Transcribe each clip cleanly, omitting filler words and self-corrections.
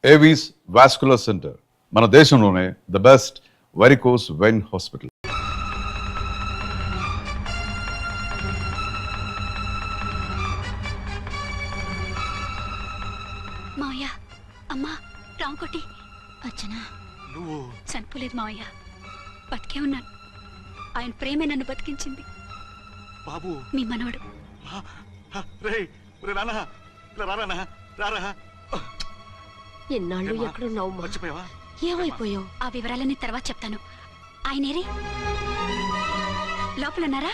Avis vascular centre మన దేశంలోనే the best varicose vein hospital. మావయ్య, అమ్మా, రాంకోటి, అర్చనా, నువ్వు చనిపోలేదు మావయ్య, బతికే ఉన్నాను. ఆయన ప్రేమే నన్ను బతికించింది. బాబు మీ మనవడు. ఎన్నాళ్ళు ఎక్కడున్నావు? మర్చిపోయావా? ఏమైపోయావు? ఆ వివరాలన్నీ తర్వాత చెప్తాను. ఆయనేరి లోపలన్నారా?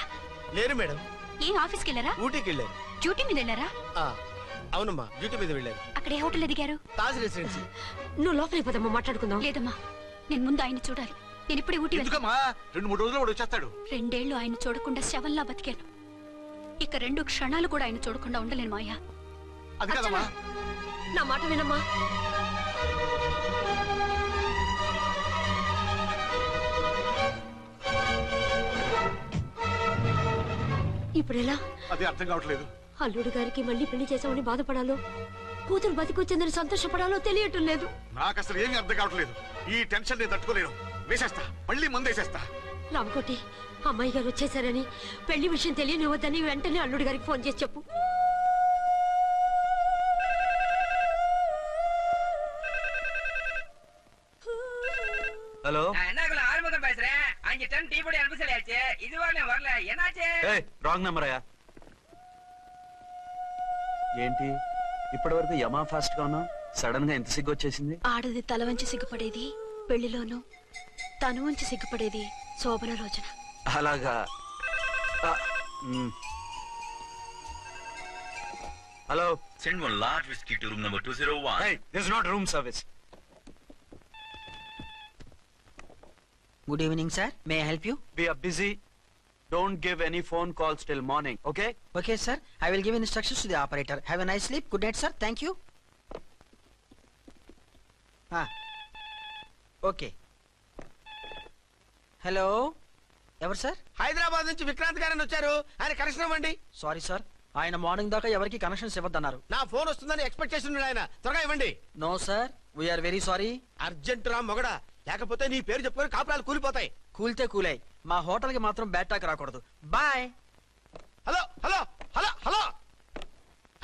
లేరు మేడం. ఏం ఆఫీస్కి వెళ్ళారా? ఊటీకి వెళ్ళారు. డ్యూటీ మీద వెళ్ళారా? అవునమ్మా, డ్యూటీ మీద వెళ్ళారు. అక్కడ ఏ హోటల్ ఎదిగారు? తాజ్ రెసిడెన్సీ. నువ్వు లోపలికి పోదమ్మా, మాట్లాడుకుందాం. లేదమ్మా, నేను ముందు ఆయన చూడాలి. నేను ఇప్పుడే ఊటీ వెళ్తాను. ఎందుకమ్మా? 2-3 రోజుల్లో వాడు వచ్చేస్తాడు. 2 ఏళ్ళు ఆయన చూడకుండా శవంలా బతికాను. ఇక 2 క్షణాలు కూడా ఆయన చూడకుండా ఉండలేను మాయా. అది కాదమ్మా. నా మాట వినమ్మా. ఇప్పుడెలా? అదే అర్థం కావట్లేదు. అల్లుడు గారికి మళ్ళీ పెళ్లి చేసామని బాధపడాలో, కూతురు బతికొచ్చిందని సంతోషపడాలో తెలియటం లేదు. నాకు అసలు ఏమీ అర్థం కావట్లేదు. ఈ టెన్షన్ నేను తట్టుకోలేను. వేసేస్తా, మళ్ళీ మందేసేస్తా. రామకోటి, అమ్మాయి గారు వచ్చేసారని, పెళ్లి విషయం తెలియనివ్వద్దని వెంటనే అల్లుడు గారికి ఫోన్ చేసి చెప్పు. ஹலோ என்ன ஆறுமுகம் பேசுறேன். 5 டன் டீ பொடி அனுப்ப சொல்லியாச்சு. இதுவரை வரல. என்னாச்சு? ఏయ్ రాంగ్ నెంబర్ అయ్యా. ఏంటి ఇప్పటి వరకు యమా ఫాస్ట్ గా ఉన్నావు, సడన్ గా ఎంత సిగ్గు వచ్చేసింది? ఆడది తల వంచి సిగ్గుపడేది పెళ్లిలోనూ, తను వంచి సిగ్గుపడేది శోభన రోజున. అలాగా. Hello, Send one large whiskey to room number 201. hey, this is not room service. Good evening, sir. May I help you? We are busy. Don't give any phone calls till morning, okay? Okay, sir. I will give instructions to the operator. Have a nice sleep. Good night, sir. Thank you. Okay. Hello, ఎవరు sir? Hyderabad నుంచి విక్రాంత్ గారని వచ్చారు. ఆయన connection ఇవ్వండి. Sorry sir, ఆయన morning దాకా ఎవరికి connections ఇవ్వద్దన్నారు. నా ఫోన్ వస్తుందని ఎక్స్పెక్ట్ చేసి ఉన్నాడు ఆయన. త్వరగా ఇవ్వండి. No sir, we are very sorry. Urgent రా మొగడా, లేకపోతే నీ పేరు చెప్పుకొని కాపురాలు కూలిపోతాయి. కూల్తే కూలాయి, మా హోటల్ కి మాత్రం బ్యాడ్ టాక్ రాకూడదు. Bye. Hello hello hello hello.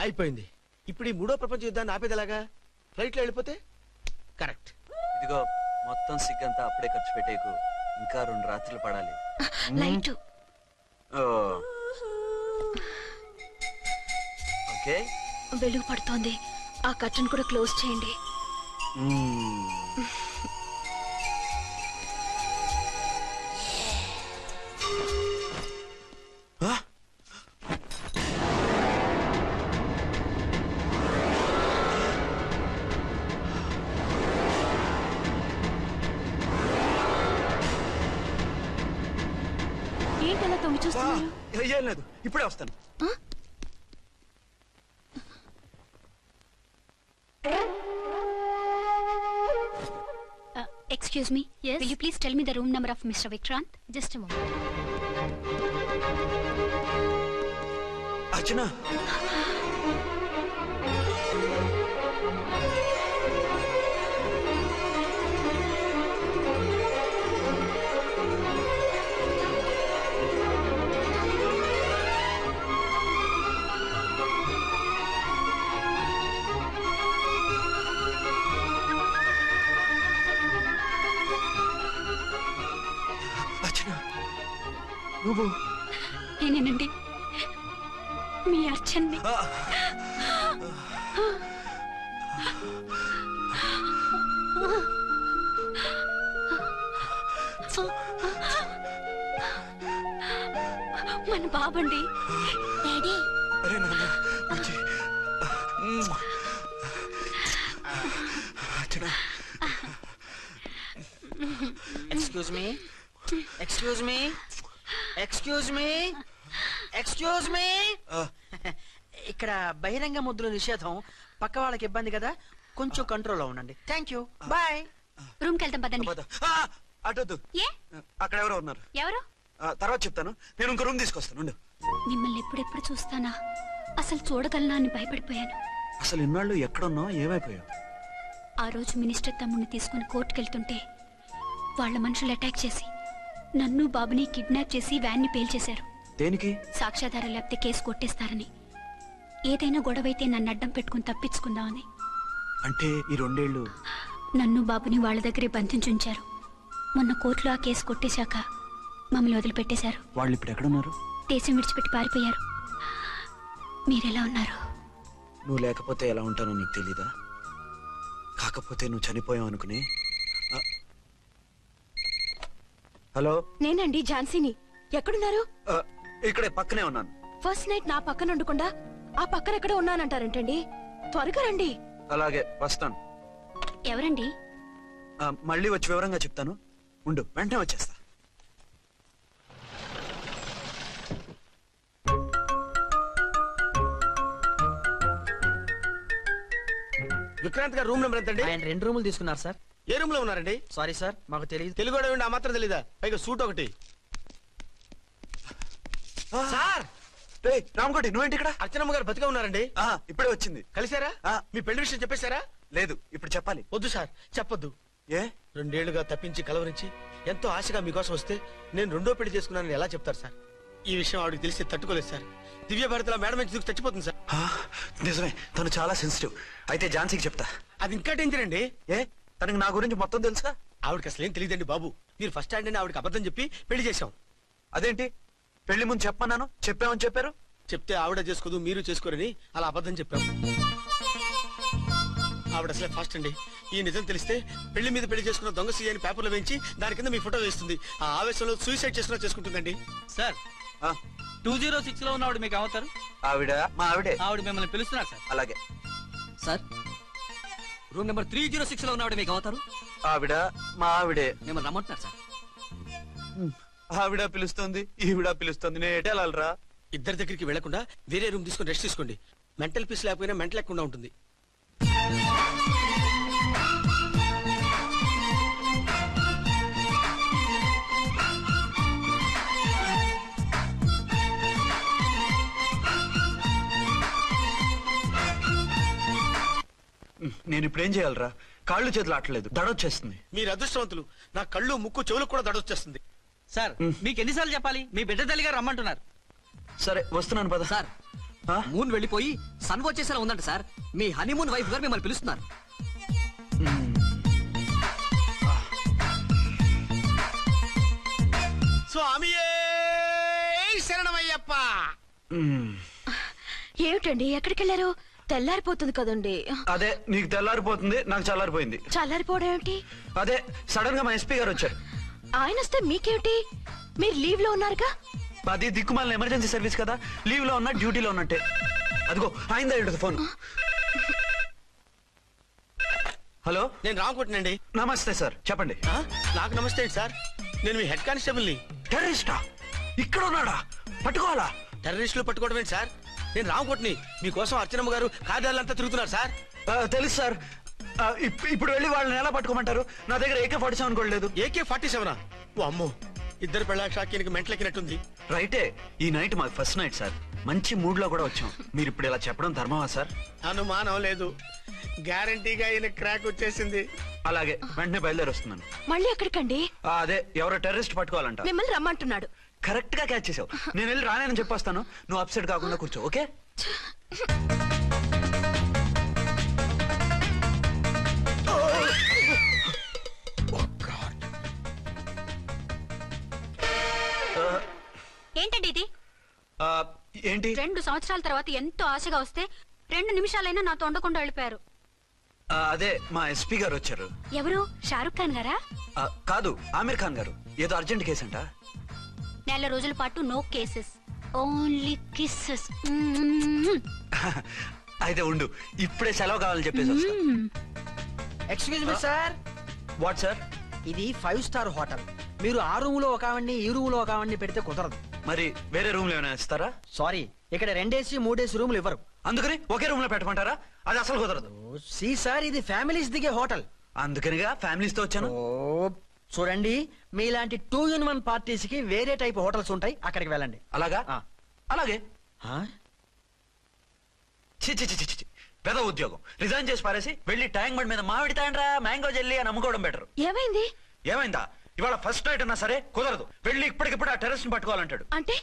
అయిపోయింది. ఇప్పుడు ఈ 3వ ప్రపంచ యుద్ధాన్ని ఆపేదలాగా? ఫ్లైట్ లో వెళ్ళిపోతే కరెక్ట్. ఇదిగో మొత్తం సిగ్గంతా అప్పుడే ఖర్చు పెట్టేకు, ఇంకా 2 రాత్రులు పడాలి. లైట్ ఓకే, వెలుగు పడుతోంది. ఆ కర్టన్ కూడా క్లోజ్ చేయండి. ఏంటలా తొంగి చూస్తున్నారు? ఏం లేదు, ఇప్పుడే వస్తాను. Excuse me. Yes. Will you please tell me the room number of Mr. Vikrant? Just a moment. అర్చన, నువ్వు నేనేనండి, మీ అర్చన్ని. మన బాబండి. డాడీ. అరే నాన్న, excuse me, excuse me, excuse me, excuse me. ఇక్కడ బహిరంగ ముద్ర నిషేధం, పక్క వాళ్ళకి ఇబ్బంది కదా, కొంచెం కంట్రోల్లో ఉండండి. Thank you, bye. రూమ్కి వెళ్తాం పదండి. అటొద్దు, ఏ? అక్కడ ఎవరో ఉన్నారు. ఎవరు? తర్వాత చెప్తాను. నేను ఇంకో రూమ్ తీసుకొస్తాను. మిమ్మల్ని ఎప్పుడెప్పుడు చూస్తానా, అసలు చూడగలనా అని భయపడిపోయాను. అసలు ఇన్నాళ్ళు ఎక్కడున్నావు, ఏమైపోయావు? ఆ రోజు మినిస్టర్ తమ్ముడిని తీసుకుని కోర్టుకెళ్తుంటే వాళ్ళ మనుషులు అటాక్ చేసి నన్ను బాబుని కిడ్నాప్ చేసి వ్యాన్ని పేల్చేశారు. దేనికి? సాక్ష్యాధారం లేకపోతే కేసు కొట్టేస్తారని. ఏదైనా గొడవైతే నన్ను అడ్డం పెట్టుకుని తప్పించుకుందామని. అంటే ఈ 2 ఏళ్ళు నన్ను బాబుని వాళ్ళ దగ్గరే బంధించుంచారు. మొన్న కోర్టులో ఆ కేసు కొట్టేశాక మమ్మల్ని వదిలిపెట్టేశారు. వాళ్ళు ఇప్పుడు ఎక్కడున్నారు? దేశం విడిచిపెట్టి పారిపోయారు. మీరెలా ఉన్నారు? నువ్వు లేకపోతే ఎలా ఉంటానో నీకు తెలీదా? కాకపోతే నువ్వు చనిపోయావు అనుకుని. హలో, నేనండి ఝాన్సీని. ఎక్కడున్నారు? ఇక్కడే పక్కనే ఉన్నాను. ఫస్ట్ నైట్ నా పక్కన ఉండకుండా ఆ పక్కన ఎక్కడ ఉన్నానంటారేంటండి? త్వరగా రండి. అలాగే వస్తాను. ఎవరండి? మళ్ళీ వచ్చి వివరంగా చెప్తాను. ఉండు, వెంటనే వచ్చేస్తా. విక్రాంత్ గారు రూమ్ నెంబర్ ఎంతండి? ఆయన 2 రూములు తీసుకున్నారు సార్. ఏ రూమ్ లో ఉన్నారండి? సారీ సార్, మాకు తెలియదు. తెలుగు కూడా ఆ మాత్రం తెలీదా? పైగా సూట్ ఒకటి. సార్, రామకోటి నువ్వేంటి ఇక్కడ? అర్చనమ్మ గారు బతిగా ఉన్నారండి. ఇప్పుడే వచ్చింది. కలిసారా? మీ పెళ్లి విషయం చెప్పేశారా? లేదు, ఇప్పుడు చెప్పాలి. వద్దు సార్, చెప్పొద్దు. ఏ? 2 ఏళ్లుగా తప్పించి కలవరించి ఎంతో ఆశగా మీకోసం వస్తే నేను 2వ పెళ్లి చేసుకున్నానని ఎలా చెప్తారు సార్? ఈ విషయం ఆవిడకి తెలిసి తట్టుకోలేదు సార్. దివ్య భారతిలో మేడం నుంచి దూకి చచ్చిపోతుంది సార్. నిజమే, తను చాలా సెన్సిటివ్. అయితే ఝాన్సీకి చెప్తా. అది ఇంకా డేంజర్ అండి. ఏ, తనకి నా గురించి మొత్తం తెలుసా? ఆవిడకి అసలు ఏం తెలియదండి బాబు. మీరు ఫస్ట్ హ్యాండ్ అని ఆవిడకి అబద్ధం చెప్పి పెళ్లి చేశాం. అదేంటి? పెళ్లి ముందు చెప్పమన్నాను, చెప్పామని చెప్పారు. చెప్తే ఆవిడ చేసుకోదు, మీరు చేసుకోరని అలా అబద్ధం చెప్పాం. ఆవిడ అసలే ఫాస్ట్ అండి. ఈ నిజం తెలిస్తే పెళ్లి మీద పెళ్లి చేసుకున్న దొంగ సీ అని పేపర్లో వేయించి దాని కింద మీ ఫోటో వేస్తుంది. ఆ ఆవేశంలో సూసైడ్ చేసుకున్నా చేసుకుంటుందండి. సార్, 206 లో ఉన్నవాడు మీకు అవుతారు. ఆవిడ మా ఆవిడే. ఆవిడ మిమ్మల్ని పిలుస్తున్నారు సార్. అలాగే. సార్, రూమ్ నెంబర్ 306 లో ఉన్నవాడు మీకు అవుతారు. ఆవిడ మా ఆవిడే. మిమ్మల్ని రమ్మంటున్నారు సార్. ఆవిడ పిలుస్తుంది, ఈవిడ పిలుస్తుంది. నేను ఎటు వెళ్ళాలరా? ఇద్దరి దగ్గరికి వెళ్లకుండా వేరే రూమ్ తీసుకుని రెస్ట్ తీసుకోండి. మెంటల్ పీస్ లేకపోయినా మెంటల్ లేకుండా ఉంటుంది. నేను ఇప్పుడు ఏం చేయాలరా? కాళ్ళు చేతులు ఆటలేదు, దడొచ్చేస్తుంది. మీరు అదృష్టవంతులు. నా కళ్ళు ముక్కు చెవులకు కూడా దడొచ్చేస్తుంది. సార్, మీకు ఎన్నిసార్లు చెప్పాలి? మీ బిడ్డ తల్లి గారు రమ్మంటున్నారు. సరే వస్తున్నాను పద. సార్, మూన్ వెళ్ళిపోయి సన్ వచ్చేసేలా ఉందంట సార్. మీ హనీమూన్ వైఫ్ గారు మిమ్మల్ని పిలుస్తున్నారు. స్వామియే శరణమయ్యప్ప. ఏమిటండి ఎక్కడికి వెళ్ళారు? తెల్లారిపోతుంది కదండి. అదే, నీకు తెల్లారిపోతుంది, నాకు చల్లారిపోయింది. చల్లారిపోవడం ఏమిటి? అదే, సడన్ గా మా ఎస్పీ గారు వచ్చారు. ఆయన వస్తే మీకేమిటి? మీరు లీవ్ లో ఉన్నారుగా. అది దిక్కుమాలిన ఎమర్జెన్సీ సర్వీస్ కదా, లీవ్ లో ఉన్నా డ్యూటీలో ఉన్నట్టే. అదిగో ఆయిందా ఉంటుంది ఫోన్. హలో, నేను రామకోటినండి. నమస్తే సార్, చెప్పండి. నాకు నమస్తే అండి సార్. నేను మీ హెడ్ కానిస్టేబుల్ ని. టెర్రరిస్టా? ఇక్కడ ఉన్నాడా? పట్టుకోవాలా? టెర్రరిస్టులు పట్టుకోవడం ఏంటి సార్? నేను రామకోటిని. మీకోసం అర్చనమ్మ గారు కార్యాలంతా తిరుగుతున్నారు సార్. తెలుసు సార్. ఇప్పుడు వెళ్ళి వాళ్ళని ఎలా పట్టుకోమంటారు? నా దగ్గర AK-47 కూడా లేదు. AK-47? ఓ అమ్మో, ఇద్దరు పెళ్ళ షాకీనికి మెంట్లెక్కినట్టుంది. రైటే, ఈ నైట్ మాకు ఫస్ట్ నైట్ సార్. మంచి మూడ్ లో కూడా వచ్చాం. మీరు ఇప్పుడు ఇలా చెప్పడం ధర్మమా సార్? అనుమానం లేదు. గ్యారంటీగా ఈయన క్రాక్ వచ్చేసింది. అలాగే, వెంటనే బయలుదేరి వస్తున్నాను. మళ్ళీ ఎక్కడికండి? అదే, ఎవరో టెర్రరిస్ట్ పట్టుకోవాలంట. మిమ్మల్ని రమ్మంటున్నాడు. కరెక్ట్ గా క్యాచ్ చేసావు. నేను వెళ్ళి రానని చెప్పొస్తాను, నువ్వు అప్సెట్ కాకుండా కూర్చో. ఓకే? ఏంటండి ఇది? ఏంటి? 2 సంవత్సరాల తర్వాత ఎంతో ఆశగా వస్తే 2 నిమిషాలైనా నాతో ఉండకుండా వెళ్ళిపోయారు. అదే, మా ఎస్పీ గారు వచ్చారు. ఎవరు? షారుఖ్ ఖాన్ గారా? కాదు, ఆమీర్ ఖాన్ గారు. ఏదో అర్జెంట్ కేసు అంట. 4 రోజుల పాటు నో కేసెస్, ఓన్లీ కిస్సెస్. అయితే ఉండు, ఇప్పుడే సెలవు కావాలని చెప్పేసి వస్తా. Excuse me sir. What sir? ఇది 5 స్టార్ హోటల్. మీరు ఆ రూమ్ లో ఒక ఆవిడ్ని, ఈ రూమ్ లో ఒక ఆవిడ్ని పెడితే కుదరదు. మరి వేరే రూమ్ లో ఏమైనా ఇస్తారా? సారీ, ఇక్కడ 2 AC 3 AC రూములు ఇవ్వరు. అందుకని ఒకే రూమ్ లో పెట్టమంటారా? అది అసలు కుదరదు. సి సార్, ఇది ఫ్యామిలీస్ దిగే హోటల్. అందుకనిగా ఫ్యామిలీస్ తో వచ్చాను. చూడండి, మీలాంటి 2-in-1 పార్టీస్ కి వేరే టైప్ హోటల్స్ ఉంటాయి, అక్కడికి వెళ్ళండి. అలాగా? అలాగే. ఆ? చి చి చి చి చి. పెద్ద ఉద్యోగం రిజైన్ చేసి పారేసి వెళ్ళి ట్యాంక్ బండ్ మీద మామిడి తాండ్రా మ్యాంగో జెల్లీ అని అమ్ముకోవడం బెటర్. ఏమైంది ఏమైందా? ఇవాళ ఫస్ట్ నైట్ అన్నా సరే కుదరదు, వెళ్ళి ఇప్పటికిప్పుడు ఆ టెర్రస్ ని పట్టుకోవాలంటాడు. అంటే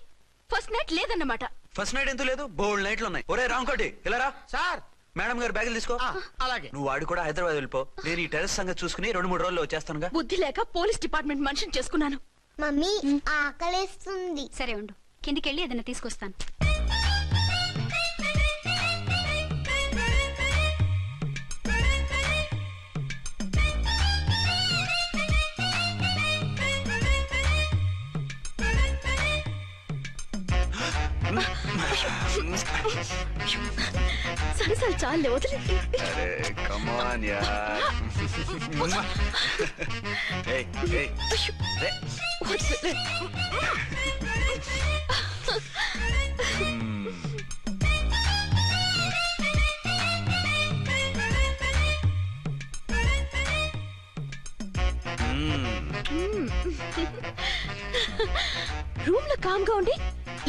ఫస్ట్ నైట్ లేదన్నమాట. ఫస్ట్ నైట్ ఎందుకు లేదు, బోల్డ్ నైట్లు ఉన్నాయి. ఒరే రాంకోటి ఇలారా. సార్ మేడం గారు బ్యాగులు తీసుకో. అలాగే. నువ్వు వాడు కూడా హైదరాబాద్ వెళ్ళిపో. నేను ఈ టెర్రస్ సంగతి చూసుకుని 2-3 రోజుల్లో వచ్చేస్తానుగా. బుద్ధి లేక పోలీస్ డిపార్ట్మెంట్ మనిషిని చేసుకున్నాను. మమ్మీ ఆకలేస్తుంది. సరే ఉండు, కిందికెళ్ళి ఏదైనా తీసుకొస్తాను. సరే సరే చాలే వదిలే. అరే కమ్ ఆన్ యార్. ఏయ్ ఏయ్ రే. వదిలే. రూమ్ లో కామ్ గా ఉండి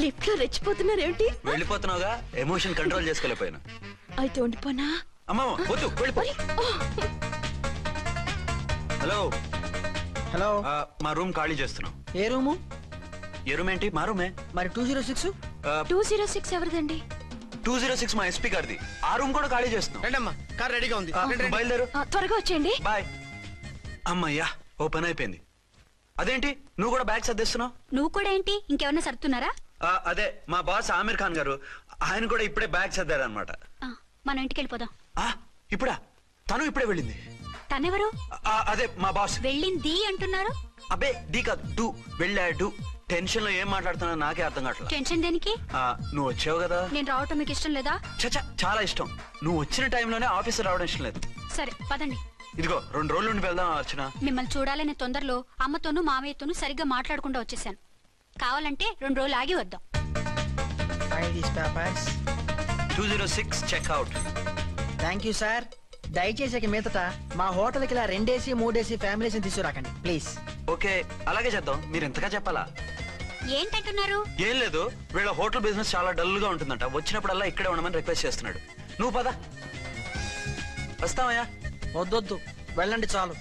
లిఫ్ట్ లో రెచ్చిపోతున్నారేంటి? వెళ్ళిపోతున్నావుగా, ఎమోషన్ కంట్రోల్ చేసుకోలేకపోయినా. అయితే ఉండిపోనా? అమ్మా వద్దు, వెళ్ళిపో. హలో హలో, మా రూమ్ ఖాళీ చేస్తున్నాం. ఏ రూము? ఏ రూమ్ ఏంటి? మా రూమే. మరి 206? 206 ఎవరిదండి? 206 మా ఎస్పీ గారిది. ఆ రూమ్ కూడా ఖాళీ చేస్తున్నాం. రండమ్మా, కార్ రెడీగా ఉంది. రండి, రండి. బయలుదేరు. త్వరగా వచ్చేయండి. బాయ్. అమ్మయ్యా, ఓ పని అయిపోయింది. అదేంటి నువ్వు కూడా బ్యాగ్ సర్దేస్తున్నావు? నువ్వు కూడా ఏంటి, ఇంకెవరన్నా సర్దుతున్నారా? అదే మా బాస్ ఆమీర్ ఖాన్ గారు, ఆయన కూడా ఇప్పుడే బ్యాగ్ సర్దారనమాట. మనం ఇంటికి వెళ్ళిపోదాం. ఇప్పుడా? తను ఇప్పుడే వెళ్ళింది. తనెవరు? అదే మా బాస్. వెళ్ళింది అంటున్నారు. అబ్బే డీ కాదు, డూ. వెళ్ళాడు. టెన్షన్ లో ఏం మాట్లాడుతున్నా నాకే అర్థం కావట్లేదు. టెన్షన్ దేనికి? నువ్వు వచ్చావు కదా. నేను రావటం మీకు ఇష్టం లేదా? చచ్చా, చాలా ఇష్టం. నువ్వు వచ్చిన టైంలోనే ఆఫీస్ రావడం ఇష్టం లేదు. సరే పదండి. ఇదిగో 2 రోజుల నుండి వెళ్దాం అర్చన. మిమ్మల్ని చూడాలనే తొందరలో అమ్మతోనూ మామయ్యతోనూ సరిగ్గా మాట్లాడకుండా వచ్చేసాను. కావాలంటే 2 రోజులు ఆగి వద్దాం. 206 చెక్అవుట్. Thank you sir. దయచేసి మీదట మా హోటల్కి ఇలా 2 AC 3 AC ఫ్యామిలీస్ తీసుకురాకండి ప్లీజ్. ఓకే, అలాగే చేద్దాం. మీరు ఎంతగా చెప్పాలా? ఏంటంటున్నారు? ఏం లేదు, వీళ్ళ హోటల్ బిజినెస్ చాలా డల్ గా ఉంటుందంట. వచ్చినప్పుడల్లా ఇక్కడే ఉండమని రిక్వెస్ట్ చేస్తున్నాడు. నువ్వు పద. వస్తావయ్యా? వద్దొద్దు, వెళ్ళండి చాలు.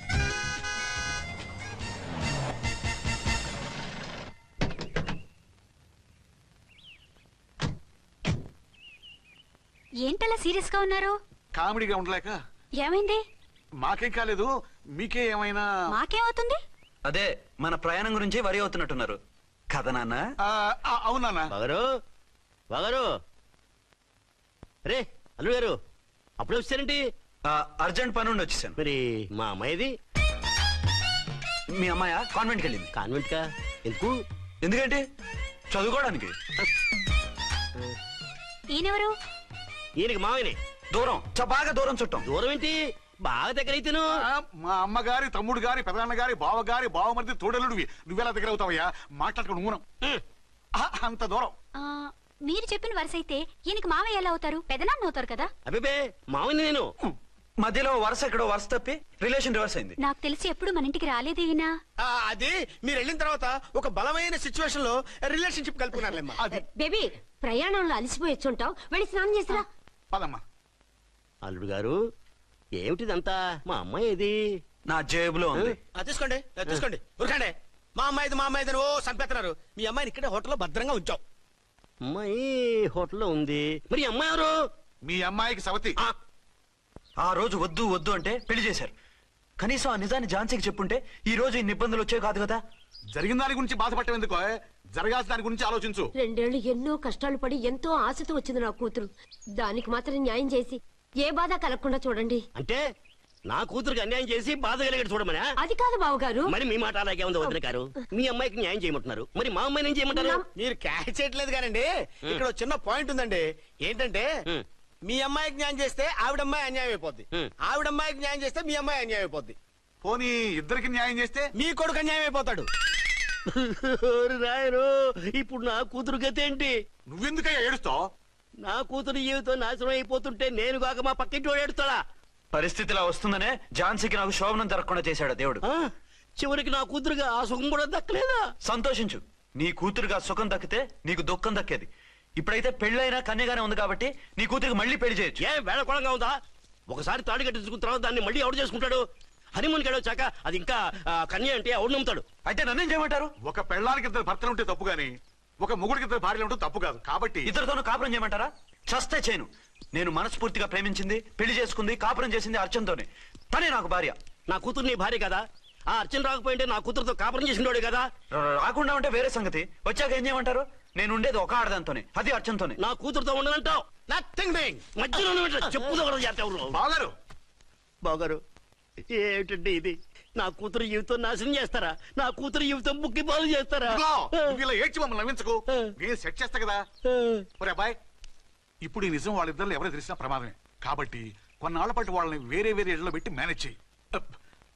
ఏంటలా సీరియస్ గా ఉన్నారు? కామెడీగా ఉండలేక. ఏమైంది? మాకేం కాలేదు, మీకే ఏమైనా? మాకేమవుతుంది? అదే మన ప్రయాణం గురించి వరి అవుతున్నట్టున్నారు కదా నాన్న? అవునా? బాగారు రే అల్లుడు గారు, అప్పుడే వచ్చారేంటి? అర్జెంట్ పని ఉండి వచ్చేసాను. మరి మా అమ్మాయిది? మీ అమ్మాయ కాన్వెంట్కి వెళ్ళింది. కాన్వెంట్ కా? ఎందుకు? ఎందుకంటే చదువుకోవడానికి. ఈయనెవరు? ఈయనకి మావయ్యనే. దూరం, బాగా దూరం చుట్టాం. దూరం ఏంటి, బాగా దగ్గర అయితేను. మా అమ్మగారి, తమ్ముడు గారి, పెదనాన్న గారి, బావ గారి, బావమరిది, తోడలుడివి. నువ్వెలా దగ్గర అవుతావయ్యా? మాట్లాడుకుని ఊనం. అంత దూరం. మీరు చెప్పిన వరుస అయితే ఈయనకి మామయ్య ఎలా అవుతారు? పెదనాన్న అవుతారు కదా. అబ్బే మావయ్య నేను. మధ్యలో వరుస ఎక్కడో వరుస తప్పి రిలేషన్ రివర్స్ అయింది. నాకు తెలిసి ఎప్పుడు మన ఇంటికి రాలేదు ఈయన. అది మీరు వెళ్ళిన తర్వాత ఒక బలమైన సిచ్యువేషన్ లో రిలేషన్షిప్ కలుపుకున్నారులేమ్మా. బేబీ, ప్రయాణంలో అలసిపోయి వచ్చుంటావు, వెళ్ళి స్నానం చేసిరా. పదమ్మా. అల్లుడు గారు, ఏమిటిదంతా? మా అమ్మాయి ఏది? నా జేబులో ఉంది. తీసుకోండి తీసుకోండి, ఉరకండి. మా అమ్మాయిది ఓ సంపేస్తున్నారు. మీ అమ్మాయిని ఇక్కడే హోటల్లో భద్రంగా ఉంచాం. అమ్మాయి హోటల్లో ఉంది, మరి అమ్మాయి ఎవరు? మీ అమ్మాయికి సవతి. ఆ రోజు వద్దు వద్దు అంటే పెళ్లి చేశారు. కనీసం ఆ నిజాన్ని ఝాన్సీకి చెప్పుంటే ఈ రోజు ఇన్ని ఇబ్బందులు వచ్చే కాదు కదా. జరిగిన దాని గురించి బాధపడటం ఎందుకో, జరగాల్సిన దాని గురించి ఆలోచించు. 2 ఏళ్లు ఎన్నో కష్టాలు పడి ఎంతో ఆశతో వచ్చింది నా కూతురు. దానికి మాత్రం న్యాయం చేసి ఏ బాధ కలగకుండా చూడండి. అంటే నా కూతురికి అన్యాయం చేసి బాధ కలిగేది చూడమనా? అది కాదు బావగారు. మరి మీ మాట అలాగే ఉంది వదిన గారు. మీ అమ్మాయికి న్యాయం చేయమంటున్నారు, మరి మా అమ్మాయిని ఏం చేయమంటారు? మీరు క్యాచ్ చేయట్లేదు కానండి. ఇక్కడ చిన్న పాయింట్ ఉందండి. ఏంటంటే మీ అమ్మాయికి న్యాయం చేస్తే ఆవిడమ్మాయి అన్యాయం అయిపోద్ది, ఆవిడమ్మాయికి న్యాయం చేస్తే మీ అమ్మాయి అన్యాయం అయిపోద్ది. పోనీ ఇద్దరికి న్యాయం చేస్తే మీ కొడుకు అన్యాయం అయిపోతాడు. రాయరు, ఇప్పుడు నా కూతురు గతి ఏంటి? నువ్వెందుకయ్యా ఏడుస్తావు? నా కూతురు జీవితం నాశనం అయిపోతుంటే నేను కాక మా పక్కింటి వాడు ఏడుస్తాడా? పరిస్థితిలా వస్తుందనే ఝాన్సీకి నాకు శోభనం జరగకుండా చేశాడు దేవుడు. చివరికి నా కూతురుగా ఆ సుఖం కూడా దక్కలేదా? సంతోషించు, నీ కూతురుగా సుఖం దక్కితే నీకు దుఃఖం దక్కేది. ఇప్పుడైతే పెళ్ళైనా కన్యగానే ఉంది కాబట్టి నీ కూతురికి మళ్ళీ పెళ్లి చేయొచ్చు. ఏం వేళకోళంగా ఉందా? ఒకసారి తాడి కట్టించుకున్న తర్వాత దాన్ని మళ్ళీ ఎవడు చేసుకుంటాడు? హనీమూన్కి వచ్చాక అది ఇంకా కన్య అంటే ఎవడు నమ్ముతాడు? అయితే నన్నేం చేయమంటారు? ఒక పెళ్ళానికి ఇద్దరు భర్తలు ఉంటే తప్పు గాని ఒక మొగుడికి ఇద్దరు భార్యలు ఉంటే తప్పు కాదు. కాబట్టి ఇద్దరితోనూ కాపురం చేయమంటారా? చస్తే చేయను. నేను మనస్ఫూర్తిగా ప్రేమించింది, పెళ్లి చేసుకుంది, కాపురం చేసింది అర్చనతోనే. తనే నాకు భార్య. నా కూతురు నీ భార్య కదా? ఆ అర్చన రాకపోయింటే నా కూతురుతో కాపురం చేసినోడే కదా? రాకుండా ఉంటే వేరే సంగతి. వచ్చాక ఏం చేయమంటారు? నేను ఉండేది ఒక ఆడదాంతోనే, అది అర్చనతోనే. నా కూతురుతో ఉండనంటావు? Nothing doing. మధ్యలో చెప్పుదో బాగారు బాగారు ఏమిటండి ఇది? నా కూతురు జీవితం నాశనం చేస్తారా? నా కూతురు జీవితం బుక్కి పాలు చేస్తారా? నువ్వు ఇలా ఏడ్చి మమ్మల్ని నవ్వించకు. నేను సెట్ చేస్తా కదా. ఒరే అబ్బాయి, ఇప్పుడు ఈ నిజం వాళ్ళిద్దరు ఎవరో తెలిసినా ప్రమాదమే. కాబట్టి కొన్నాళ్ల పాటు వాళ్ళని వేరే వేరే ఇళ్లలో పెట్టి మేనేజ్ చేయి.